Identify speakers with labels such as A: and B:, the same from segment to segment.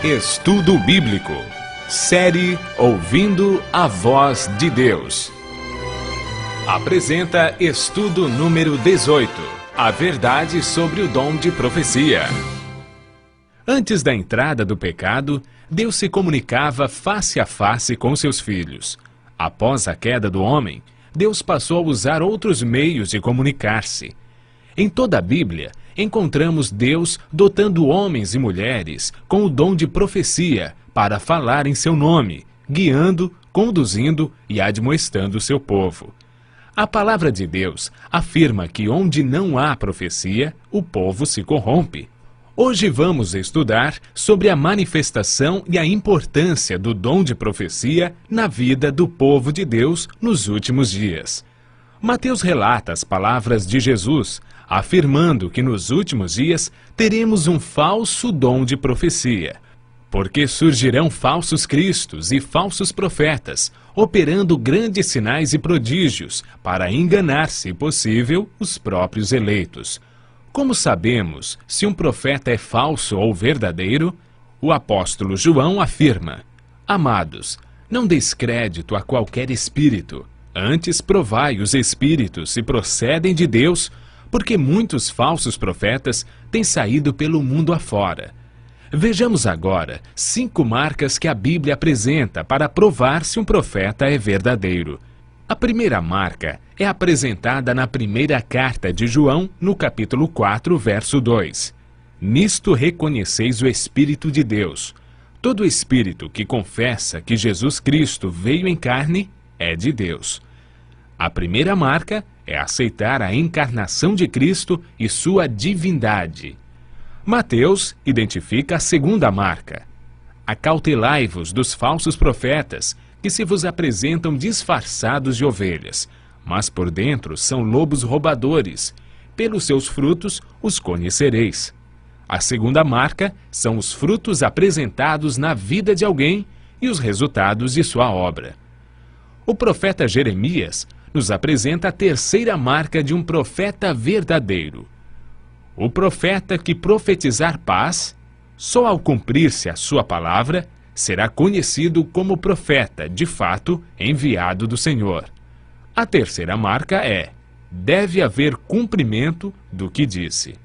A: Estudo Bíblico. Série Ouvindo a Voz de Deus. Apresenta estudo número 18. A verdade sobre o dom de profecia. Antes da entrada do pecado, Deus se comunicava face a face com seus filhos. Após a queda do homem, Deus passou a usar outros meios de comunicar-se. Em toda a Bíblia, encontramos Deus dotando homens e mulheres com o dom de profecia para falar em seu nome, guiando, conduzindo e admoestando o seu povo. A palavra de Deus afirma que onde não há profecia, o povo se corrompe. Hoje vamos estudar sobre a manifestação e a importância do dom de profecia na vida do povo de Deus nos últimos dias. Mateus relata as palavras de Jesus, afirmando que nos últimos dias teremos um falso dom de profecia, porque surgirão falsos cristos e falsos profetas, operando grandes sinais e prodígios para enganar, se possível, os próprios eleitos. Como sabemos se um profeta é falso ou verdadeiro? O apóstolo João afirma: Amados, não deis crédito a qualquer espírito, antes provai os espíritos se procedem de Deus, porque muitos falsos profetas têm saído pelo mundo afora. Vejamos agora 5 marcas que a Bíblia apresenta para provar se um profeta é verdadeiro. A primeira marca é apresentada na primeira carta de João, no capítulo 4, verso 2. Nisto reconheceis o Espírito de Deus. Todo espírito que confessa que Jesus Cristo veio em carne é de Deus. A primeira marca é aceitar a encarnação de Cristo e sua divindade. Mateus identifica a segunda marca. Acautelai-vos dos falsos profetas, que se vos apresentam disfarçados de ovelhas, mas por dentro são lobos roubadores. Pelos seus frutos os conhecereis. A segunda marca são os frutos apresentados na vida de alguém e os resultados de sua obra. O profeta Jeremias nos apresenta a terceira marca de um profeta verdadeiro. O profeta que profetizar paz, só ao cumprir-se a sua palavra, será conhecido como profeta, de fato, enviado do Senhor. A terceira marca é: deve haver cumprimento do que disse.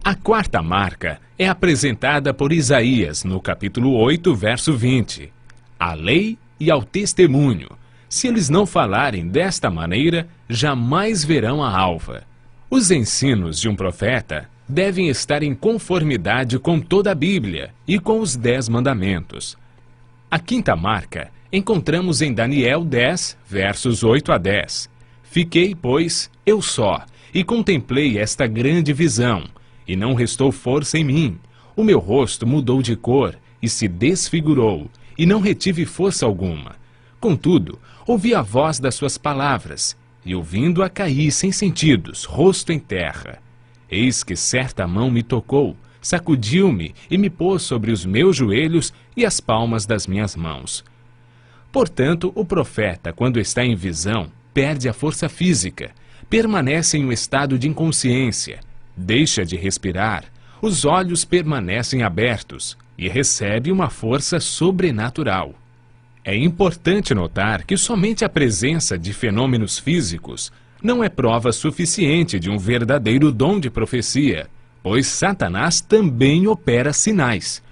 A: A quarta marca é apresentada por Isaías, no capítulo 8, verso 20. À lei e ao testemunho. Se eles não falarem desta maneira, jamais verão a alva. Os ensinos de um profeta devem estar em conformidade com toda a Bíblia e com os 10 mandamentos. A quinta marca encontramos em Daniel 10, versos 8 a 10. Fiquei, pois, eu só, e contemplei esta grande visão, e não restou força em mim. O meu rosto mudou de cor e se desfigurou, e não retive força alguma. Contudo, ouvi a voz das suas palavras, e ouvindo-a caí sem sentidos, rosto em terra. Eis que certa mão me tocou, sacudiu-me e me pôs sobre os meus joelhos e as palmas das minhas mãos. Portanto, o profeta, quando está em visão, perde a força física, permanece em um estado de inconsciência, deixa de respirar, os olhos permanecem abertos e recebe uma força sobrenatural. É importante notar que somente a presença de fenômenos físicos não é prova suficiente de um verdadeiro dom de profecia, pois Satanás também opera sinais.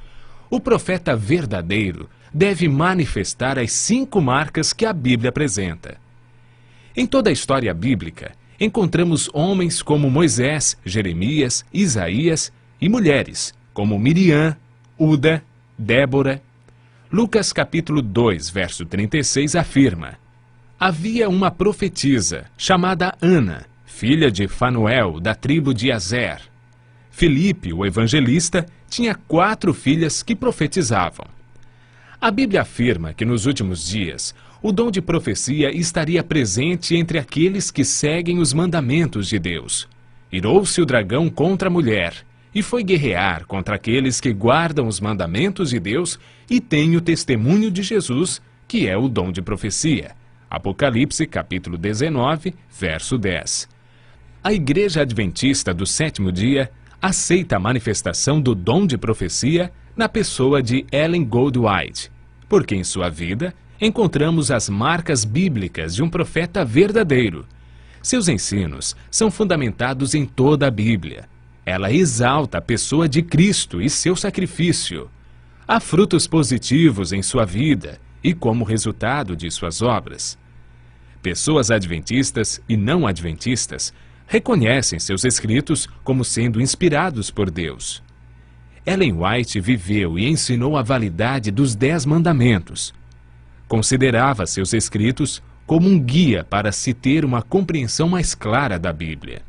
A: O profeta verdadeiro deve manifestar as 5 marcas que a Bíblia apresenta. Em toda a história bíblica, encontramos homens como Moisés, Jeremias, Isaías e mulheres como Miriam, Uda, Débora. Lucas capítulo 2, verso 36 afirma: Havia uma profetisa chamada Ana, filha de Fanuel, da tribo de Azer. Filipe, o evangelista, tinha 4 filhas que profetizavam. A Bíblia afirma que nos últimos dias, o dom de profecia estaria presente entre aqueles que seguem os mandamentos de Deus. Irou-se o dragão contra a mulher, e foi guerrear contra aqueles que guardam os mandamentos de Deus e têm o testemunho de Jesus, que é o dom de profecia. Apocalipse, capítulo 19, verso 10. A Igreja Adventista do Sétimo Dia aceita a manifestação do dom de profecia na pessoa de Ellen Goldwhite, porque em sua vida encontramos as marcas bíblicas de um profeta verdadeiro. Seus ensinos são fundamentados em toda a Bíblia. Ela exalta a pessoa de Cristo e seu sacrifício. Há frutos positivos em sua vida e como resultado de suas obras. Pessoas adventistas e não adventistas reconhecem seus escritos como sendo inspirados por Deus. Ellen White viveu e ensinou a validade dos 10 mandamentos. Considerava seus escritos como um guia para se ter uma compreensão mais clara da Bíblia.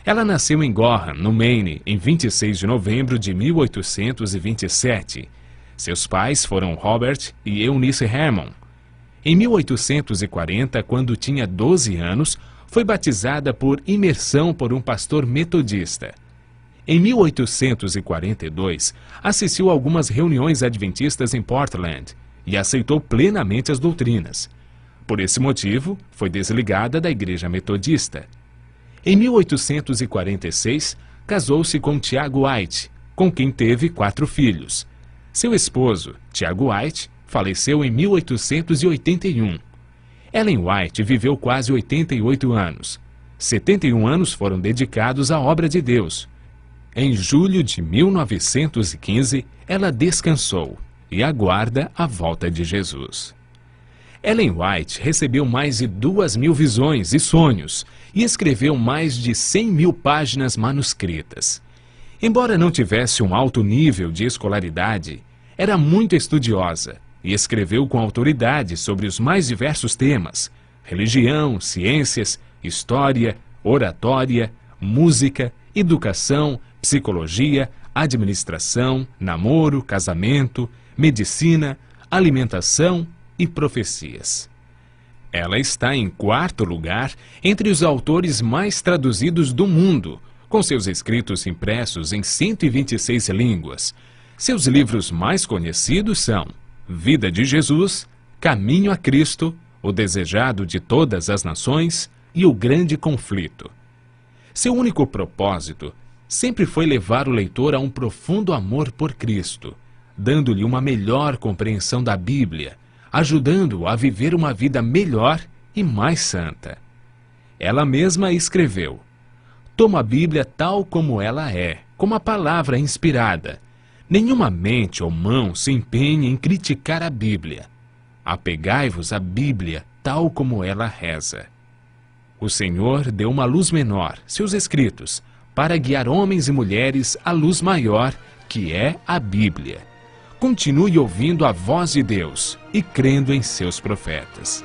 A: Ela nasceu em Gorham, no Maine, em 26 de novembro de 1827. Seus pais foram Robert e Eunice Harmon. Em 1840, quando tinha 12 anos, foi batizada por imersão por um pastor metodista. Em 1842, assistiu a algumas reuniões adventistas em Portland e aceitou plenamente as doutrinas. Por esse motivo, foi desligada da Igreja Metodista. Em 1846, casou-se com Tiago White, com quem teve 4 filhos. Seu esposo, Tiago White, faleceu em 1881. Ellen White viveu quase 88 anos. 71 anos foram dedicados à obra de Deus. Em julho de 1915, ela descansou e aguarda a volta de Jesus. Ellen White recebeu mais de 2.000 visões e sonhos e escreveu mais de 100.000 páginas manuscritas. Embora não tivesse um alto nível de escolaridade, era muito estudiosa e escreveu com autoridade sobre os mais diversos temas: religião, ciências, história, oratória, música, educação, psicologia, administração, namoro, casamento, medicina, alimentação e profecias. Ela está em 4º lugar entre os autores mais traduzidos do mundo, com seus escritos impressos em 126 línguas. Seus livros mais conhecidos são Vida de Jesus, Caminho a Cristo, O Desejado de Todas as Nações e O Grande Conflito. Seu único propósito sempre foi levar o leitor a um profundo amor por Cristo, dando-lhe uma melhor compreensão da Bíblia, ajudando-o a viver uma vida melhor e mais santa. Ela mesma escreveu: "Tomo a Bíblia tal como ela é, como a palavra inspirada. Nenhuma mente ou mão se empenhe em criticar a Bíblia. Apegai-vos à Bíblia tal como ela reza." O Senhor deu uma luz menor, seus escritos, para guiar homens e mulheres à luz maior, que é a Bíblia. Continue ouvindo a voz de Deus e crendo em seus profetas.